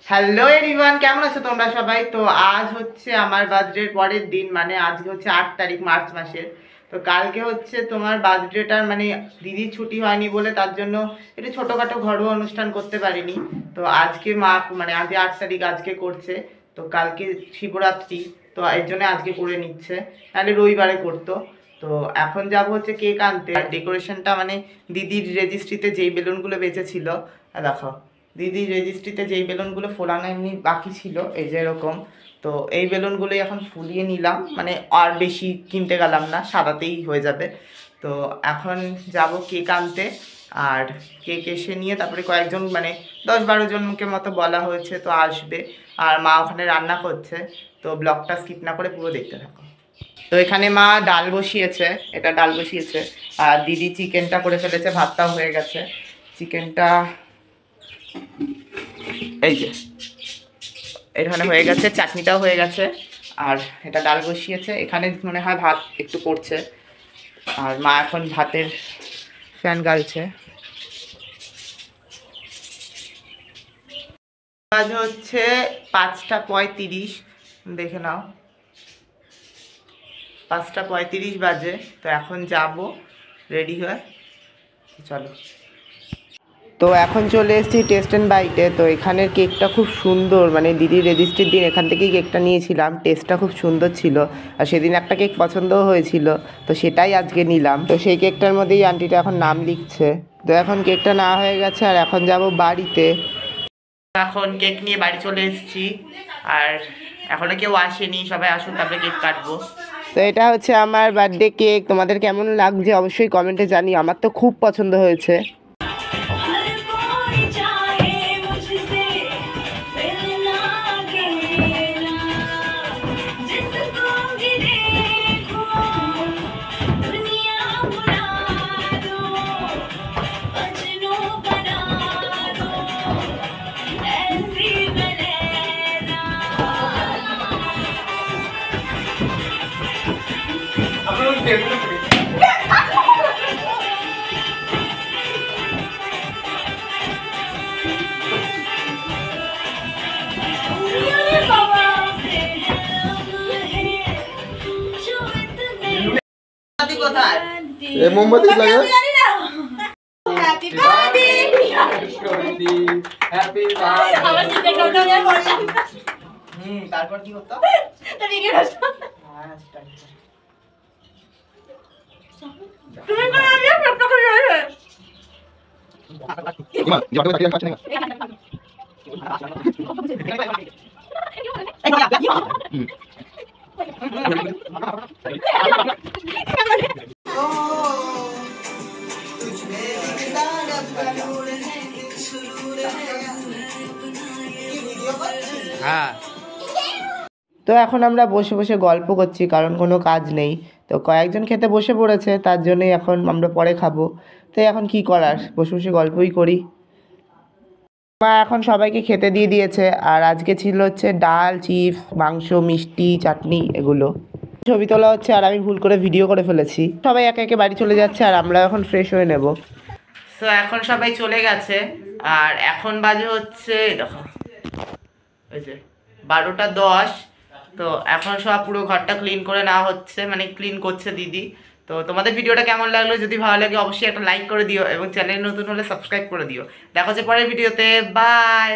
Hello everyone, কেমন আছো তোমরা সবাই? তো আজ হচ্ছে আমার বার্থডের পরের দিন, মানে আজকে হচ্ছে 8 তারিখ মার্চ মাসের। তো কালকে হচ্ছে তোমার বার্থডেটার, মানে দিদির ছুটি হয়নি বলে তার জন্য একটু ছোটোখাটো ঘরোয়া অনুষ্ঠান করতে পারিনি। তো আজকে মা, মানে আজকে 8 তারিখ আজকে করছে, তো কালকে শিবরাত্রি, তো এর জন্য আজকে করে নিচ্ছে, তাহলে রবিবারে করতো। তো এখন যাব হচ্ছে কেক আনতে। আর ডেকোরেশনটা মানে দিদির রেজিস্ট্রিতে যেই বেলুনগুলো বেঁচেছিল, দেখো দিদির রেজিস্ট্রিতে যেই বেলুনগুলো ফোলানো এমনি বাকি ছিল, এই যে এরকম, তো এই বেলুনগুলোই এখন ফুলিয়ে নিলাম, মানে আর বেশি কিনতে গেলাম না, সাদাতেই হয়ে যাবে। তো এখন যাব কেক আনতে, আর কেক এসে নিয়ে তারপরে কয়েকজন, মানে 10-12 জনকে মতো বলা হয়েছে, তো আসবে। আর মা ওখানে রান্না করছে, তো ব্লগটা স্কিপ না করে পুরো দেখতে থাকো। তো এখানে মা ডাল বসিয়েছে, এটা ডাল বসিয়েছে, আর দিদি চিকেনটা করে ফেলেছে, ভাতটাও হয়ে গেছে। চিকেনটা এই যে এখানে হয়ে গেছে, চাটনিটাও হয়ে গেছে, আর এটা ডাল বসিয়েছে। এখানে মনে হয় ভাত একটু পড়ছে, আর মা এখন ভাতের ফ্যান গালছে। বাজে হচ্ছে 5টা 35, দেখে নাও, 5টা 35 বাজে। তো এখন যাব রেডি হয়ে, চলো। তো এখন চলে এসেছি টেস্ট অ্যান্ড বাইটে। তো এখানের কেকটা খুব সুন্দর, মানে দিদির রেজিস্ট্রির দিন এখান থেকেই কেকটা নিয়েছিলাম, টেস্টটা খুব সুন্দর ছিল। আর সেদিন একটা কেক পছন্দও হয়েছিল, তো সেটাই আজকে নিলাম। তো সেই কেকটার মধ্যেই আন্টিটা এখন নাম লিখছে। তো এখন কেকটা না হয়ে গেছে, আর এখন যাব বাড়িতে। এখন কেক নিয়ে বাড়ি চলে এসেছি, আর এখনো কেউ আসেনি, সবাই আসুন তারপরে কেক কাটবো। তো এটা হচ্ছে আমার বার্থডে কেক। তোমাদের কেমন লাগছে অবশ্যই কমেন্টে জানি, আমার তো খুব পছন্দ হয়েছে। মোমবাতি লাগা। হ্যাপি বার্থডে হ্যাপি বার্থডে আমার সিটে কাউন্ট হয়ে পড়লাম। তারপর কি হতো? তো ভিডিও নষ্ট। হ্যাঁ, স্টার্ট। তুমি কোন আইডিয়া প্রাপ্ত করে রয়েছে? ইমা, যাবে তাকিয়ে কাছে না। হ্যাঁ। তো এখন আমরা বসে বসে গল্প করছি, কারণ কোনো কাজ নেই। তো কয়েকজন খেতে বসে পড়েছে, তার জন্যই এখন আমরা পরে খাবো। তো এখন কি করার, বসে বসে গল্পই করি। মা এখন সবাইকে খেতে দিয়ে দিয়েছে, আর আজকে ছিল হচ্ছে ডাল, চিপস, মাংস, মিষ্টি, চাটনি, এগুলো। ছবি তোলা হচ্ছে, আর আমি ভুল করে ভিডিও করে ফেলেছি। সবাই একে একে বাড়ি চলে যাচ্ছে, আর আমরা এখন ফ্রেশ হয়ে নেব। তো এখন সবাই চলে গেছে, আর এখন বাজে হচ্ছে দেখো, ওই যে 12টা 10। তো এখন সব পুরো ঘরটা ক্লিন করে নেওয়া হচ্ছে, মানে ক্লিন করছে দিদি। তো তোমাদের ভিডিওটা কেমন লাগলো, যদি ভালো লাগে অবশ্যই একটা লাইক করে দিও, এবং চ্যানেল নতুন হলে সাবস্ক্রাইব করে দিও। দেখা হচ্ছে পরের ভিডিওতে, বাই।